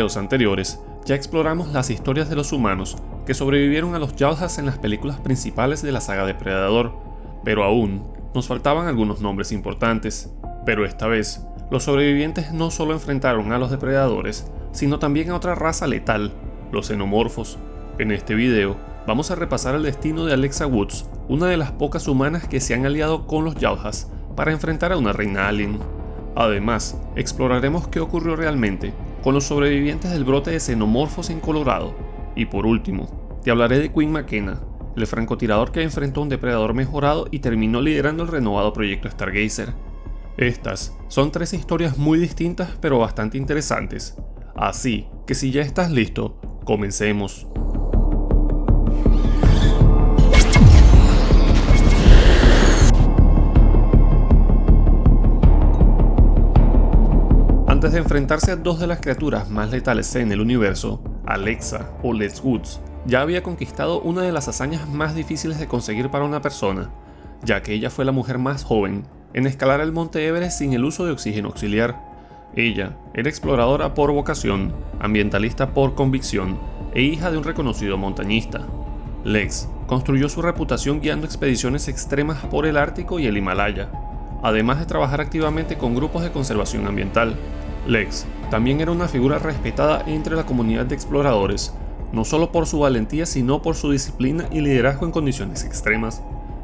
videos anteriores, ya exploramos las historias de los humanos que sobrevivieron a los Jaujas en las películas principales de la saga Depredador, pero aún nos faltaban algunos nombres importantes. Pero esta vez, los sobrevivientes no solo enfrentaron a los depredadores, sino también a otra raza letal, los xenomorfos. En este video, vamos a repasar el destino de Alexa Woods, una de las pocas humanas que se han aliado con los Jaujas para enfrentar a una reina alien. Además, exploraremos qué ocurrió realmente con los sobrevivientes del brote de xenomorfos en Colorado. Y por último, te hablaré de Quinn McKenna, el francotirador que enfrentó a un depredador mejorado y terminó liderando el renovado proyecto Stargazer. Estas son tres historias muy distintas pero bastante interesantes, así que si ya estás listo, comencemos. Antes de enfrentarse a dos de las criaturas más letales en el universo, Alexa o Lex Woods ya había conquistado una de las hazañas más difíciles de conseguir para una persona, ya que ella fue la mujer más joven en escalar el monte Everest sin el uso de oxígeno auxiliar. Ella era exploradora por vocación, ambientalista por convicción e hija de un reconocido montañista. Lex construyó su reputación guiando expediciones extremas por el Ártico y el Himalaya, además de trabajar activamente con grupos de conservación ambiental. Lex también era una figura respetada entre la comunidad de exploradores, no solo por su valentía sino por su disciplina y liderazgo en condiciones extremas.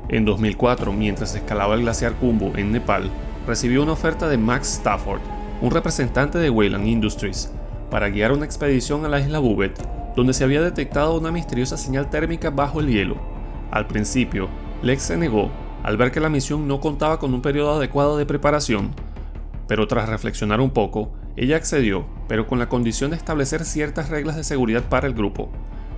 En 2004, mientras escalaba el glaciar Khumbu en Nepal, recibió una oferta de Max Stafford, un representante de Weyland Industries, para guiar una expedición a la isla Bouvet, donde se había detectado una misteriosa señal térmica bajo el hielo. Al principio, Lex se negó al ver que la misión no contaba con un periodo adecuado de preparación, pero tras reflexionar un poco, ella accedió, pero con la condición de establecer ciertas reglas de seguridad para el grupo.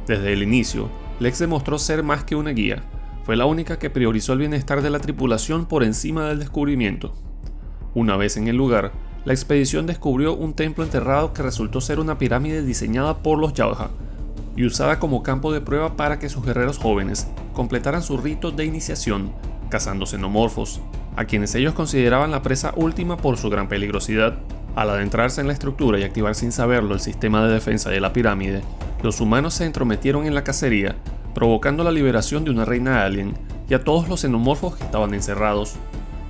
Desde el inicio, Lex demostró ser más que una guía. Fue la única que priorizó el bienestar de la tripulación por encima del descubrimiento. Una vez en el lugar, la expedición descubrió un templo enterrado que resultó ser una pirámide diseñada por los Jauja y usada como campo de prueba para que sus guerreros jóvenes completaran su rito de iniciación, cazando xenomorfos, a quienes ellos consideraban la presa última por su gran peligrosidad. Al adentrarse en la estructura y activar sin saberlo el sistema de defensa de la pirámide, los humanos se entrometieron en la cacería, provocando la liberación de una reina alien y a todos los xenomorfos que estaban encerrados.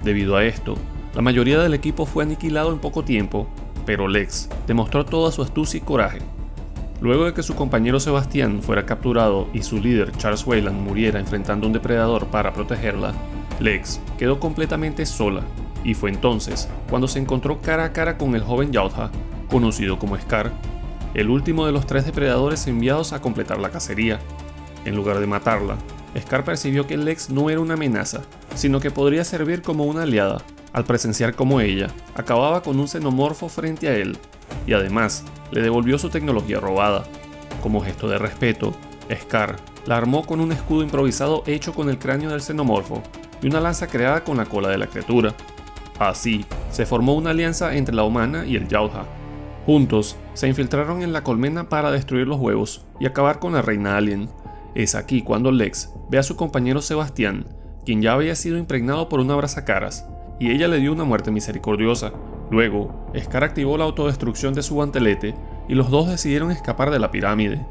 Debido a esto, la mayoría del equipo fue aniquilado en poco tiempo, pero Lex demostró toda su astucia y coraje. Luego de que su compañero Sebastián fuera capturado y su líder Charles Weyland muriera enfrentando a un depredador para protegerla, Lex quedó completamente sola, y fue entonces cuando se encontró cara a cara con el joven Jauja, conocido como Scar, el último de los tres depredadores enviados a completar la cacería. En lugar de matarla, Scar percibió que Lex no era una amenaza, sino que podría servir como una aliada, al presenciar cómo ella acababa con un xenomorfo frente a él, y además le devolvió su tecnología robada. Como gesto de respeto, Scar la armó con un escudo improvisado hecho con el cráneo del xenomorfo y una lanza creada con la cola de la criatura. Así, se formó una alianza entre la humana y el Jauja. Juntos, se infiltraron en la colmena para destruir los huevos y acabar con la reina alien. Es aquí cuando Lex ve a su compañero Sebastián, quien ya había sido impregnado por una abrazacaras, y ella le dio una muerte misericordiosa. Luego, Scar activó la autodestrucción de su guantelete y los dos decidieron escapar de la pirámide.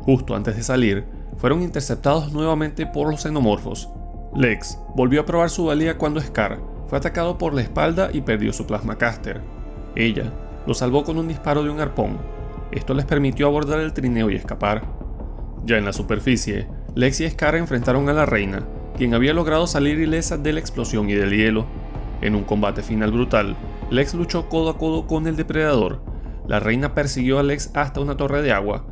Justo antes de salir, fueron interceptados nuevamente por los xenomorfos. Lex volvió a probar su valía cuando Scar fue atacado por la espalda y perdió su plasmacaster. Ella lo salvó con un disparo de un arpón. Esto les permitió abordar el trineo y escapar. Ya en la superficie, Lex y Scar enfrentaron a la reina, quien había logrado salir ilesa de la explosión y del hielo. En un combate final brutal, Lex luchó codo a codo con el depredador. La reina persiguió a Lex hasta una torre de agua,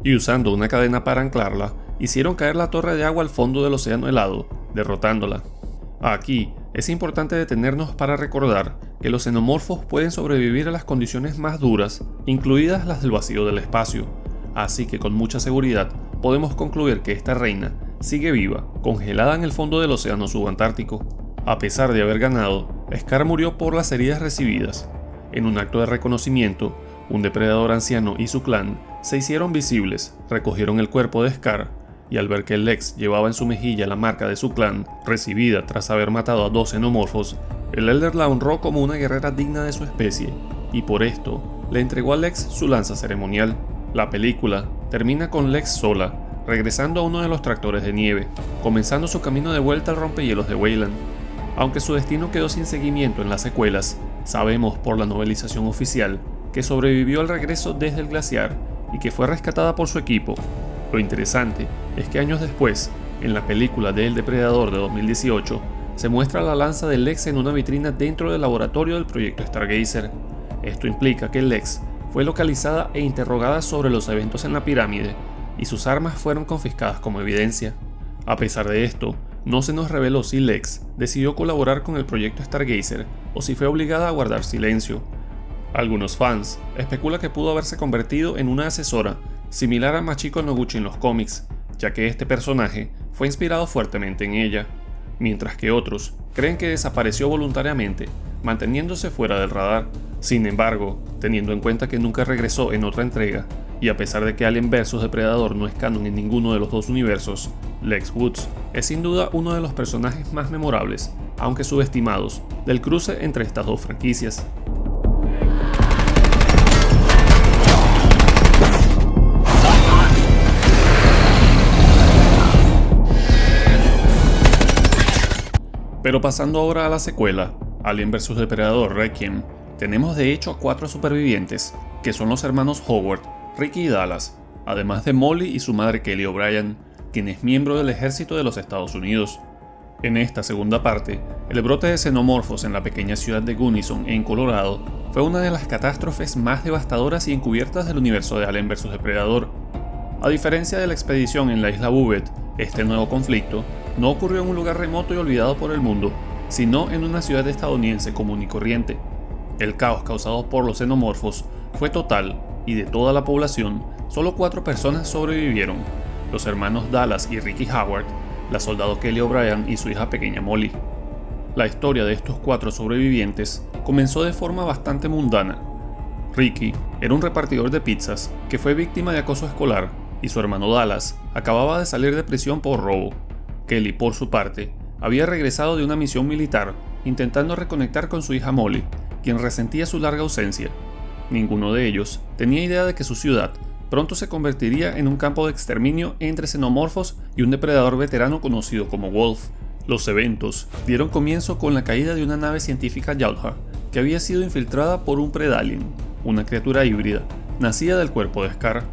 y usando una cadena para anclarla, hicieron caer la torre de agua al fondo del océano helado, derrotándola. Aquí, es importante detenernos para recordar que los xenomorfos pueden sobrevivir a las condiciones más duras, incluidas las del vacío del espacio, así que con mucha seguridad podemos concluir que esta reina sigue viva, congelada en el fondo del océano subantártico. A pesar de haber ganado, Scar murió por las heridas recibidas. En un acto de reconocimiento, un depredador anciano y su clan se hicieron visibles, recogieron el cuerpo de Scar, y al ver que Lex llevaba en su mejilla la marca de su clan, recibida tras haber matado a dos xenomorfos, el Elder la honró como una guerrera digna de su especie, y por esto le entregó a Lex su lanza ceremonial. La película termina con Lex sola, regresando a uno de los tractores de nieve, comenzando su camino de vuelta al rompehielos de Weyland. Aunque su destino quedó sin seguimiento en las secuelas, sabemos por la novelización oficial que sobrevivió al regreso desde el glaciar y que fue rescatada por su equipo. Lo interesante es que años después, en la película de El Depredador de 2018, se muestra la lanza de Lex en una vitrina dentro del laboratorio del proyecto Stargazer. Esto implica que Lex fue localizada e interrogada sobre los eventos en la pirámide, y sus armas fueron confiscadas como evidencia. A pesar de esto, no se nos reveló si Lex decidió colaborar con el proyecto Stargazer o si fue obligada a guardar silencio. Algunos fans especulan que pudo haberse convertido en una asesora similar a Machiko Noguchi en los cómics, ya que este personaje fue inspirado fuertemente en ella, mientras que otros creen que desapareció voluntariamente, manteniéndose fuera del radar. Sin embargo, teniendo en cuenta que nunca regresó en otra entrega, y a pesar de que Alien vs Depredador no es canon en ninguno de los dos universos, Lex Woods es sin duda uno de los personajes más memorables, aunque subestimados, del cruce entre estas dos franquicias. Pero pasando ahora a la secuela, Alien vs Depredador Requiem, tenemos de hecho a 4 supervivientes, que son los hermanos Howard, Ricky y Dallas, además de Molly y su madre Kelly O'Brien, quien es miembro del ejército de los Estados Unidos. En esta segunda parte, el brote de xenomorfos en la pequeña ciudad de Gunnison, en Colorado, fue una de las catástrofes más devastadoras y encubiertas del universo de Alien vs Depredador. A diferencia de la expedición en la isla Bouvet, este nuevo conflicto no ocurrió en un lugar remoto y olvidado por el mundo, sino en una ciudad estadounidense común y corriente. El caos causado por los xenomorfos fue total y de toda la población, solo 4 personas sobrevivieron: los hermanos Dallas y Ricky Howard, la soldado Kelly O'Brien y su hija pequeña Molly. La historia de estos 4 sobrevivientes comenzó de forma bastante mundana. Ricky era un repartidor de pizzas que fue víctima de acoso escolar, y su hermano Dallas acababa de salir de prisión por robo. Kelly, por su parte, había regresado de una misión militar, intentando reconectar con su hija Molly, quien resentía su larga ausencia. Ninguno de ellos tenía idea de que su ciudad pronto se convertiría en un campo de exterminio entre xenomorfos y un depredador veterano conocido como Wolf. Los eventos dieron comienzo con la caída de una nave científica Yautja, que había sido infiltrada por un Predalien, una criatura híbrida, nacida del cuerpo de Scar.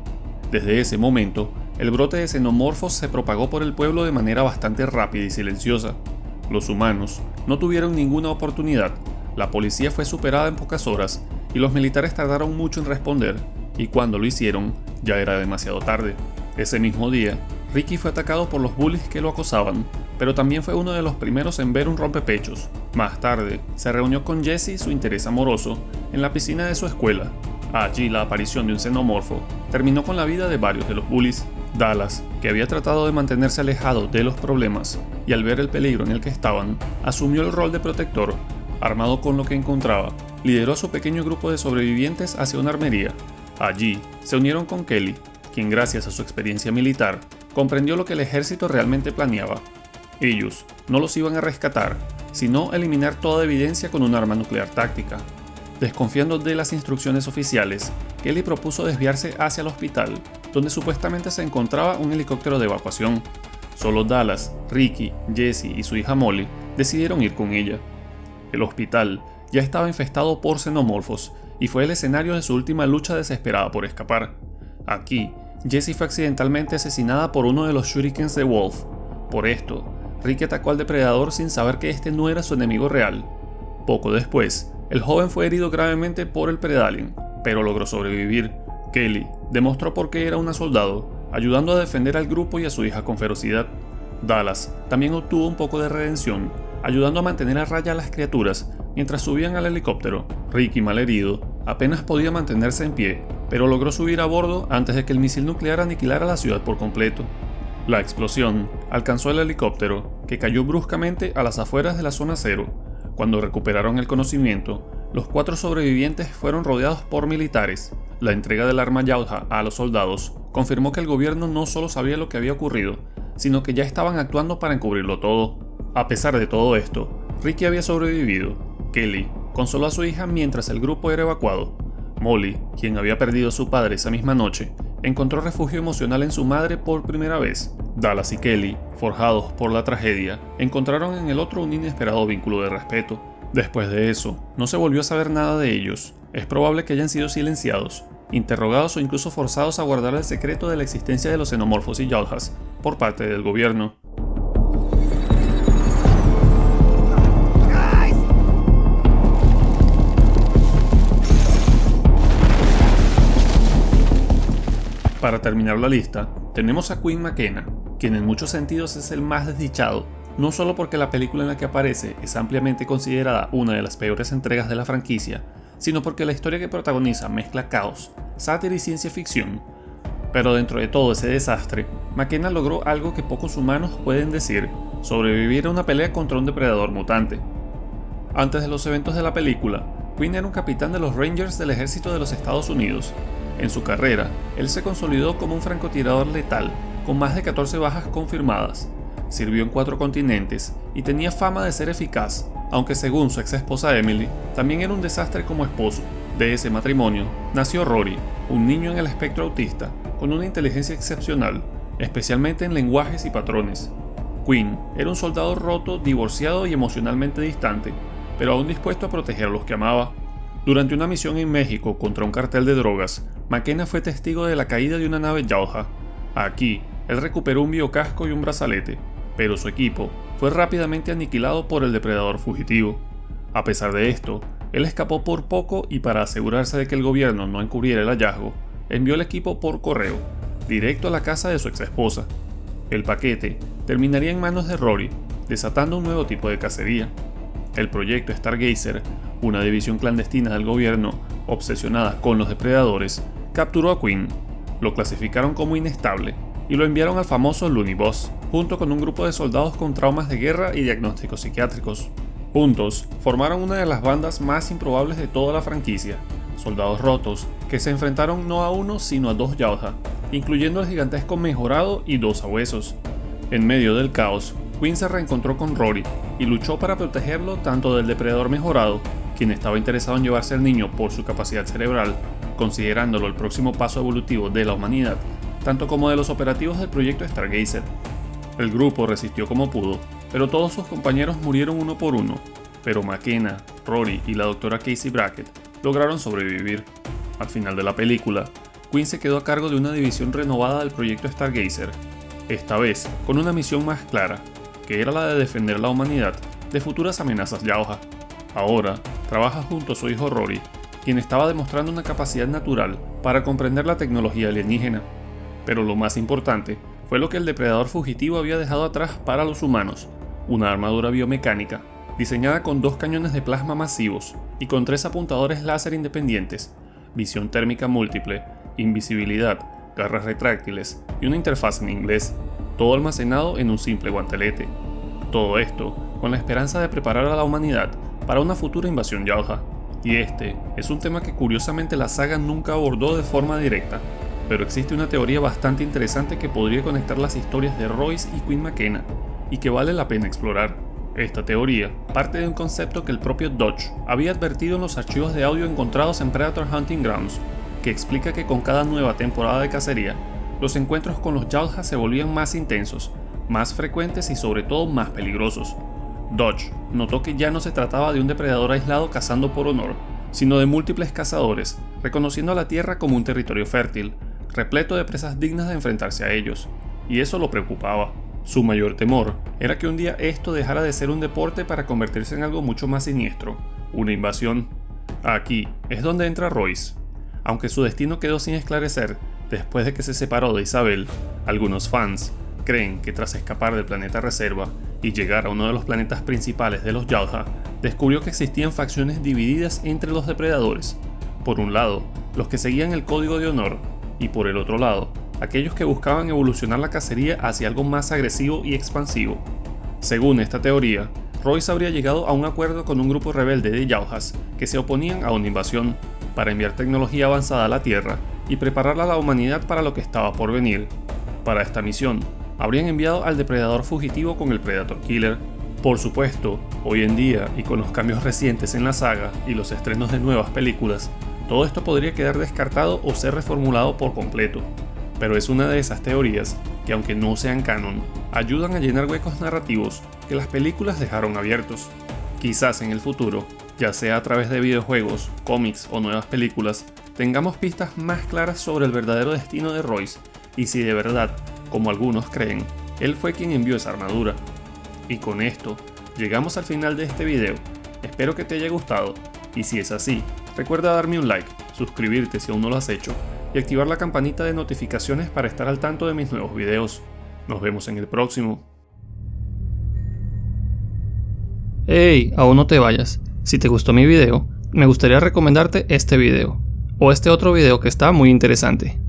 Desde ese momento, el brote de xenomorfos se propagó por el pueblo de manera bastante rápida y silenciosa. Los humanos no tuvieron ninguna oportunidad, la policía fue superada en pocas horas y los militares tardaron mucho en responder, y cuando lo hicieron, ya era demasiado tarde. Ese mismo día, Ricky fue atacado por los bullies que lo acosaban, pero también fue uno de los primeros en ver un rompepechos. Más tarde, se reunió con Jesse, su interés amoroso, en la piscina de su escuela. Allí, la aparición de un xenomorfo terminó con la vida de varios de los bullies. Dallas, que había tratado de mantenerse alejado de los problemas, y al ver el peligro en el que estaban, asumió el rol de protector. Armado con lo que encontraba, lideró a su pequeño grupo de sobrevivientes hacia una armería. Allí, se unieron con Kelly, quien gracias a su experiencia militar, comprendió lo que el ejército realmente planeaba. Ellos no los iban a rescatar, sino eliminar toda evidencia con un arma nuclear táctica. Desconfiando de las instrucciones oficiales, Kelly propuso desviarse hacia el hospital, donde supuestamente se encontraba un helicóptero de evacuación. Solo Dallas, Ricky, Jesse y su hija Molly decidieron ir con ella. El hospital ya estaba infestado por xenomorfos y fue el escenario de su última lucha desesperada por escapar. Aquí, Jessie fue accidentalmente asesinada por uno de los shurikens de Wolf. Por esto, Ricky atacó al depredador sin saber que este no era su enemigo real. Poco después, el joven fue herido gravemente por el Predalien, pero logró sobrevivir. Kelly demostró por qué era una soldado, ayudando a defender al grupo y a su hija con ferocidad. Dallas también obtuvo un poco de redención, ayudando a mantener a raya a las criaturas mientras subían al helicóptero. Ricky, malherido, apenas podía mantenerse en pie, pero logró subir a bordo antes de que el misil nuclear aniquilara la ciudad por completo. La explosión alcanzó el helicóptero, que cayó bruscamente a las afueras de la zona cero. Cuando recuperaron el conocimiento, los 4 sobrevivientes fueron rodeados por militares. La entrega del arma Yautja a los soldados confirmó que el gobierno no solo sabía lo que había ocurrido, sino que ya estaban actuando para encubrirlo todo. A pesar de todo esto, Ricky había sobrevivido. Kelly consoló a su hija mientras el grupo era evacuado. Molly, quien había perdido a su padre esa misma noche, encontró refugio emocional en su madre por primera vez. Dallas y Kelly, forjados por la tragedia, encontraron en el otro un inesperado vínculo de respeto. Después de eso, no se volvió a saber nada de ellos. Es probable que hayan sido silenciados, interrogados o incluso forzados a guardar el secreto de la existencia de los xenomorfos y Yalhas por parte del gobierno. Para terminar la lista, tenemos a Quinn McKenna, quien en muchos sentidos es el más desdichado, no solo porque la película en la que aparece es ampliamente considerada una de las peores entregas de la franquicia, sino porque la historia que protagoniza mezcla caos, sátira y ciencia ficción. Pero dentro de todo ese desastre, McKenna logró algo que pocos humanos pueden decir: sobrevivir a una pelea contra un depredador mutante. Antes de los eventos de la película, Quinn era un capitán de los Rangers del ejército de los Estados Unidos. En su carrera, él se consolidó como un francotirador letal, con más de 14 bajas confirmadas. Sirvió en 4 continentes y tenía fama de ser eficaz, aunque según su ex esposa Emily, también era un desastre como esposo. De ese matrimonio nació Rory, un niño en el espectro autista, con una inteligencia excepcional, especialmente en lenguajes y patrones. Quinn era un soldado roto, divorciado y emocionalmente distante, pero aún dispuesto a proteger a los que amaba. Durante una misión en México contra un cartel de drogas, McKenna fue testigo de la caída de una nave Yalha. Aquí, él recuperó un biocasco y un brazalete, pero su equipo fue rápidamente aniquilado por el depredador fugitivo. A pesar de esto, él escapó por poco y para asegurarse de que el gobierno no encubriera el hallazgo, envió el equipo por correo, directo a la casa de su ex esposa. El paquete terminaría en manos de Rory, desatando un nuevo tipo de cacería. El proyecto Stargazer, una división clandestina del gobierno obsesionada con los depredadores, capturó a Quinn, lo clasificaron como inestable y lo enviaron al famoso Looney Boss, junto con un grupo de soldados con traumas de guerra y diagnósticos psiquiátricos. Juntos, formaron una de las bandas más improbables de toda la franquicia, soldados rotos que se enfrentaron no a uno sino a 2 Yalha, incluyendo al gigantesco Mejorado y 2 Sabuesos. En medio del caos, Quinn se reencontró con Rory y luchó para protegerlo tanto del depredador Mejorado, quien estaba interesado en llevarse al niño por su capacidad cerebral, considerándolo el próximo paso evolutivo de la humanidad, tanto como de los operativos del proyecto Stargazer. El grupo resistió como pudo, pero todos sus compañeros murieron uno por uno, pero McKenna, Rory y la doctora Casey Brackett lograron sobrevivir. Al final de la película, Quinn se quedó a cargo de una división renovada del proyecto Stargazer, esta vez con una misión más clara, que era la de defender la humanidad de futuras amenazas Yalha. Ahora, trabaja junto a su hijo Rory, quien estaba demostrando una capacidad natural para comprender la tecnología alienígena. Pero lo más importante fue lo que el depredador fugitivo había dejado atrás para los humanos: una armadura biomecánica, diseñada con 2 cañones de plasma masivos y con 3 apuntadores láser independientes, visión térmica múltiple, invisibilidad, garras retráctiles y una interfaz en inglés, todo almacenado en un simple guantelete. Todo esto con la esperanza de preparar a la humanidad para una futura invasión Yalha. Y este es un tema que curiosamente la saga nunca abordó de forma directa, pero existe una teoría bastante interesante que podría conectar las historias de Royce y Quinn McKenna, y que vale la pena explorar. Esta teoría parte de un concepto que el propio Dodge había advertido en los archivos de audio encontrados en Predator Hunting Grounds, que explica que con cada nueva temporada de cacería, los encuentros con los Yalha se volvían más intensos, más frecuentes y sobre todo más peligrosos. Dodge notó que ya no se trataba de un depredador aislado cazando por honor, sino de múltiples cazadores, reconociendo a la Tierra como un territorio fértil, repleto de presas dignas de enfrentarse a ellos, y eso lo preocupaba. Su mayor temor era que un día esto dejara de ser un deporte para convertirse en algo mucho más siniestro, una invasión. Aquí es donde entra Royce. Aunque su destino quedó sin esclarecer después de que se separó de Isabel, algunos fans creen que tras escapar del planeta reserva y llegar a uno de los planetas principales de los Yalha, descubrió que existían facciones divididas entre los depredadores. Por un lado, los que seguían el código de honor, y por el otro lado, aquellos que buscaban evolucionar la cacería hacia algo más agresivo y expansivo. Según esta teoría, Royce habría llegado a un acuerdo con un grupo rebelde de Yalhas que se oponían a una invasión, para enviar tecnología avanzada a la Tierra y preparar a la humanidad para lo que estaba por venir. Para esta misión, habrían enviado al depredador fugitivo con el Predator Killer. Por supuesto, hoy en día y con los cambios recientes en la saga y los estrenos de nuevas películas, Todo esto podría quedar descartado o ser reformulado por completo, pero es una de esas teorías que, aunque no sean canon, ayudan a llenar huecos narrativos que las películas dejaron abiertos. Quizás en el futuro, ya sea a través de videojuegos, cómics o nuevas películas, tengamos pistas más claras sobre el verdadero destino de Royce y si de verdad, como algunos creen, él fue quien envió esa armadura. Y con esto, llegamos al final de este video. Espero que te haya gustado, y si es así, recuerda darme un like, suscribirte si aún no lo has hecho, y activar la campanita de notificaciones para estar al tanto de mis nuevos videos. Nos vemos en el próximo. Hey, aún no te vayas. Si te gustó mi video, me gustaría recomendarte este video, o este otro video que está muy interesante.